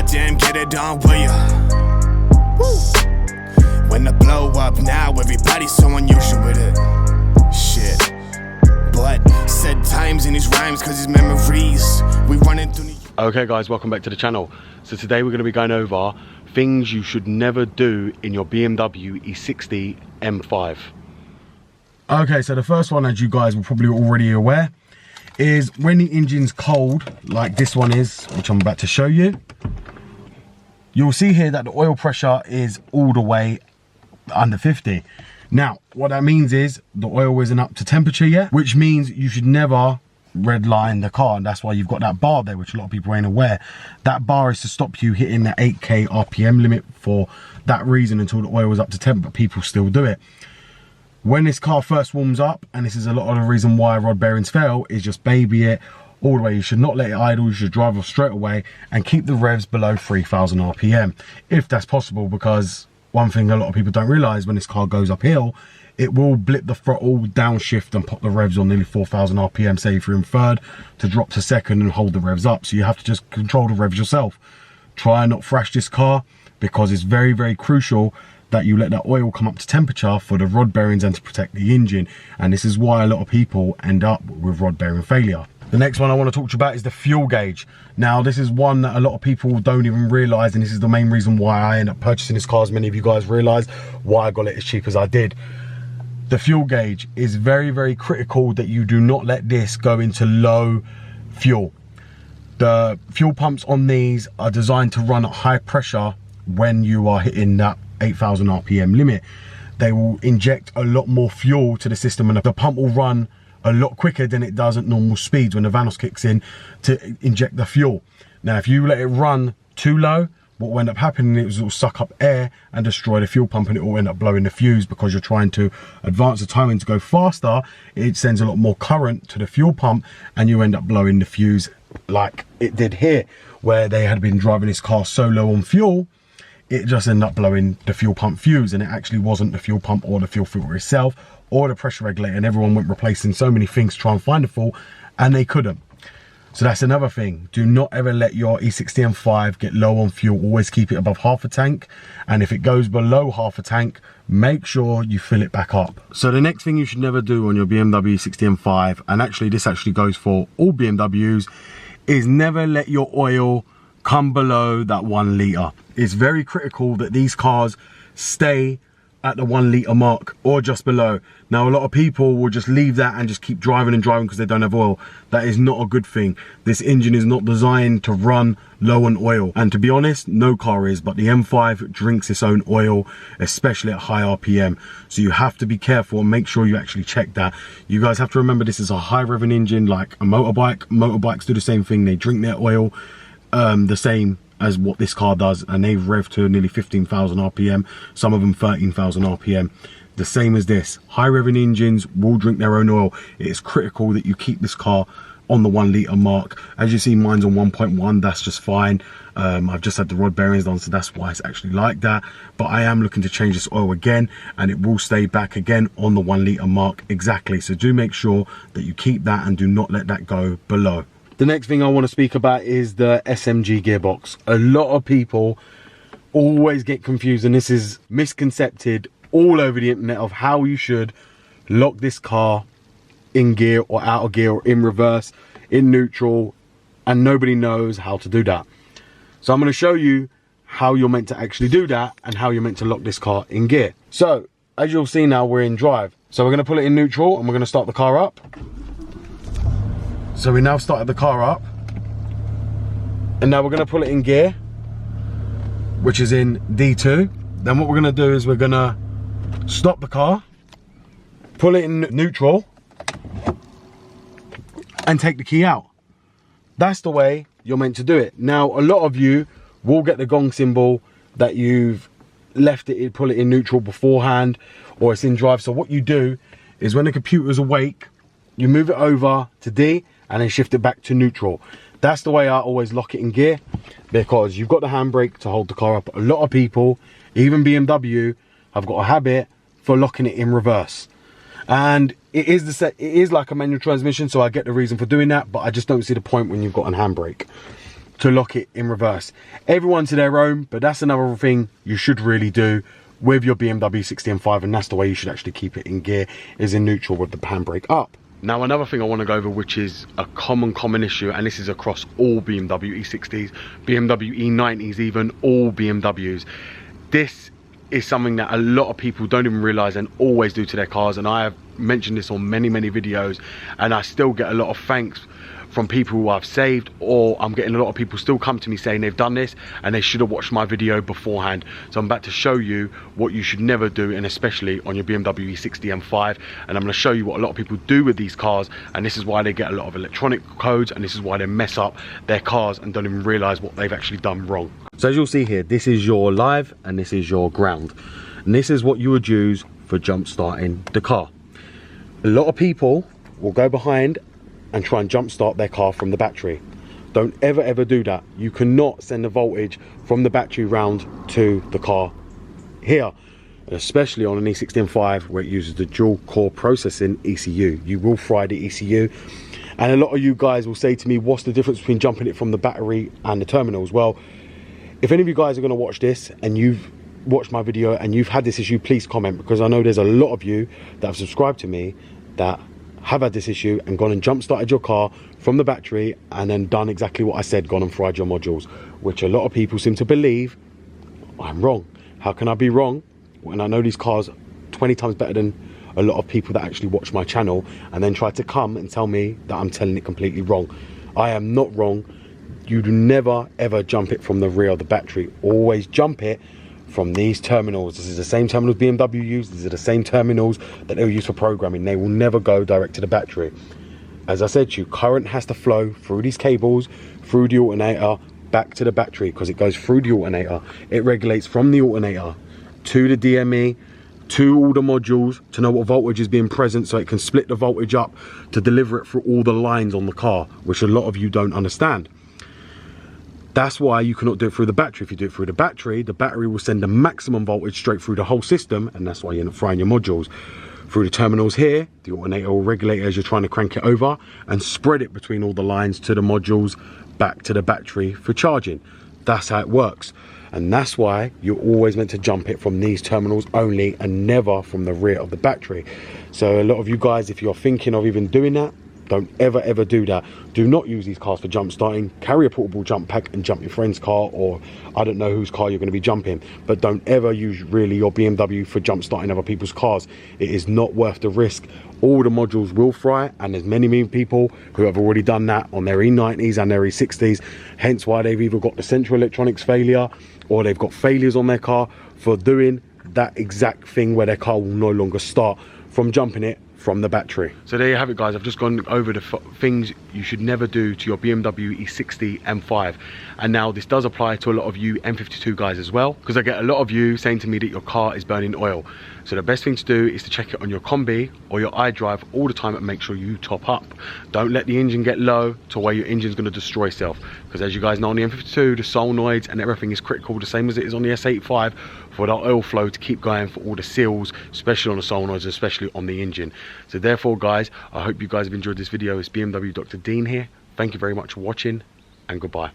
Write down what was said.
Goddamn, get it on, will ya? Woo. When the blow up now, everybody's so unusual with it. Shit. But said times in his rhymes, cause his memories, we running through. Okay guys, welcome back to the channel. So today we're going to be going over things you should never do in your BMW E60 M5. Okay, so the first one, as you guys were probably already aware, is when the engine's cold, like this one is, which I'm about to show you. You'll see here that the oil pressure is all the way under 50. Now, what that means is the oil isn't up to temperature yet, which means you should never redline the car, and that's why you've got that bar there, which a lot of people ain't aware. That bar is to stop you hitting the 8k RPM limit for that reason until the oil is up to temp, but people still do it. When this car first warms up, and this is a lot of the reason why rod bearings fail, is just baby it all the way. You should not let it idle, you should drive off straight away and keep the revs below 3000 RPM if that's possible, because one thing a lot of people don't realize, when this car goes uphill, it will blip the throttle downshift and pop the revs on nearly 4000 RPM, say if you're in third, to drop to second and hold the revs up. So you have to just control the revs yourself. Try and not thrash this car, because it's very, very crucial that you let that oil come up to temperature for the rod bearings and to protect the engine. And this is why a lot of people end up with rod bearing failure. The next one I want to talk to you about is the fuel gauge. Now, this is one that a lot of people don't even realize, and this is the main reason why I end up purchasing this car, as many of you guys realize why I got it as cheap as I did. The fuel gauge is very, very critical that you do not let this go into low fuel. The fuel pumps on these are designed to run at high pressure when you are hitting that 8000 RPM limit. They will inject a lot more fuel to the system, and the pump will run a lot quicker than it does at normal speeds when the Vanos kicks in to inject the fuel. Now, if you let it run too low, what will end up happening is it will suck up air and destroy the fuel pump, and it will end up blowing the fuse. Because you're trying to advance the timing to go faster, it sends a lot more current to the fuel pump, and you end up blowing the fuse like it did here, where they had been driving this car so low on fuel, it just ended up blowing the fuel pump fuse, and it actually wasn't the fuel pump or the fuel filter itself or the pressure regulator, and everyone went replacing so many things to try and find the fault, and they couldn't. So that's another thing. Do not ever let your E60 M5 get low on fuel. Always keep it above half a tank. And if it goes below half a tank, make sure you fill it back up. So the next thing you should never do on your BMW E60 M5, and actually this actually goes for all BMWs, is never let your oil come below that 1 litre. It's very critical that these cars stay at the 1 litre mark or just below. Now, a lot of people will just leave that and just keep driving and driving because they don't have oil. That is not a good thing. This engine is not designed to run low on oil, and to be honest, no car is, but the M5 drinks its own oil, especially at high RPM. So you have to be careful and make sure you actually check that. You guys have to remember, this is a high revving engine like a motorbike. Motorbikes do the same thing. They drink their oil the same as what this car does, and they've revved to nearly 15,000 RPM, some of them 13,000 RPM. The same as this. High revving engines will drink their own oil. It is critical that you keep this car on the 1 litre mark. As you see, mine's on 1.1, that's just fine. I've just had the rod bearings done, so that's why it's actually like that. But I am looking to change this oil again, and it will stay back again on the 1 litre mark exactly. So do make sure that you keep that and do not let that go below. The next thing I want to speak about is the SMG gearbox. A lot of people always get confused, and this is misconcepted all over the internet, of how you should lock this car in gear or out of gear or in reverse, in neutral, and nobody knows how to do that. So I'm going to show you how you're meant to actually do that and how you're meant to lock this car in gear. So as you'll see now, we're in drive. So we're going to put it in neutral and we're going to start the car up. So we now started the car up, and now we're going to pull it in gear, which is in D2. Then what we're going to do is we're going to stop the car, pull it in neutral, and take the key out. That's the way you're meant to do it. Now, a lot of you will get the gong symbol that you've left it, pull it in neutral beforehand, or it's in drive. So what you do is, when the computer's awake, you move it over to D and then shift it back to neutral. That's the way I always lock it in gear, because you've got the handbrake to hold the car up. A lot of people, even BMW, have got a habit for locking it in reverse. And it is like a manual transmission, so I get the reason for doing that, but I just don't see the point when you've got a handbrake. to lock it in reverse. Everyone to their own, but that's another thing you should really do with your BMW 60 M5, and that's the way you should actually keep it in gear, is in neutral with the handbrake up. Now another thing I want to go over, which is a common issue, and this is across all BMW E60s, BMW E90s, even all BMWs. This is something that a lot of people don't even realize and always do to their cars, and I have mentioned this on many videos, and I still get a lot of thanks from people who I've saved, or I'm getting a lot of people still come to me saying they've done this and they should have watched my video beforehand. So I'm about to show you what you should never do, and especially on your BMW E60 M5, and I'm going to show you what a lot of people do with these cars, and this is why they get a lot of electronic codes, and this is why they mess up their cars and don't even realize what they've actually done wrong. So as you'll see here, this is your live and this is your ground, and this is what you would use for jump starting the car. A lot of people will go behind and try and jump start their car from the battery. Don't ever do that. You cannot send the voltage from the battery round to the car here, especially on an E60 M5 where it uses the dual core processing ECU. You will fry the ECU, and a lot of you guys will say to me, what's the difference between jumping it from the battery and the terminals? Well, if any of you guys are going to watch this and you've watched my video and you've had this issue, please comment, because I know there's a lot of you that have subscribed to me that have had this issue and gone and jump started your car from the battery and then done exactly what I said, gone and fried your modules, which a lot of people seem to believe I'm wrong. How can I be wrong when I know these cars 20 times better than a lot of people that actually watch my channel, and then try to come and tell me that I'm telling it completely wrong? I am not wrong. You do never ever jump it from the rear of the battery. Always jump it from these terminals. This is the same terminals BMW use. These are the same terminals that they'll use for programming. They will never go direct to the battery. As I said to you, current has to flow through these cables, through the alternator, back to the battery, because it goes through the alternator. It regulates from the alternator to the DME, to all the modules, to know what voltage is being present, so it can split the voltage up to deliver it through all the lines on the car, which a lot of you don't understand. That's why you cannot do it through the battery. If you do it through the battery will send the maximum voltage straight through the whole system, and that's why you're not frying your modules. Through the terminals here, the alternator will regulate as you're trying to crank it over and spread it between all the lines to the modules, back to the battery for charging. That's how it works. And that's why you're always meant to jump it from these terminals only, and never from the rear of the battery. So a lot of you guys, if you're thinking of even doing that, don't ever do that. Do not use these cars for jump starting. Carry a portable jump pack and jump your friend's car, or I don't know whose car you're going to be jumping, but don't ever use really your BMW for jump starting other people's cars. It is not worth the risk. All the modules will fry, and there's many people who have already done that on their E90s and their E60s, hence why they've either got the central electronics failure or they've got failures on their car for doing that exact thing, where their car will no longer start from jumping it from the battery. So there you have it, guys. I've just gone over the things you should never do to your BMW E60 M5, and now this does apply to a lot of you M52 guys as well, because I get a lot of you saying to me that your car is burning oil. So the best thing to do is to check it on your combi or your iDrive all the time and make sure you top up. Don't let the engine get low to where your engine's going to destroy itself, because as you guys know, on the M52 the solenoids and everything is critical, the same as it is on the S85, for that oil flow to keep going for all the seals, especially on the solenoids, especially on the engine. So therefore, guys, I hope you guys have enjoyed this video. It's BMW Dr. Dean here. Thank you very much for watching, and goodbye.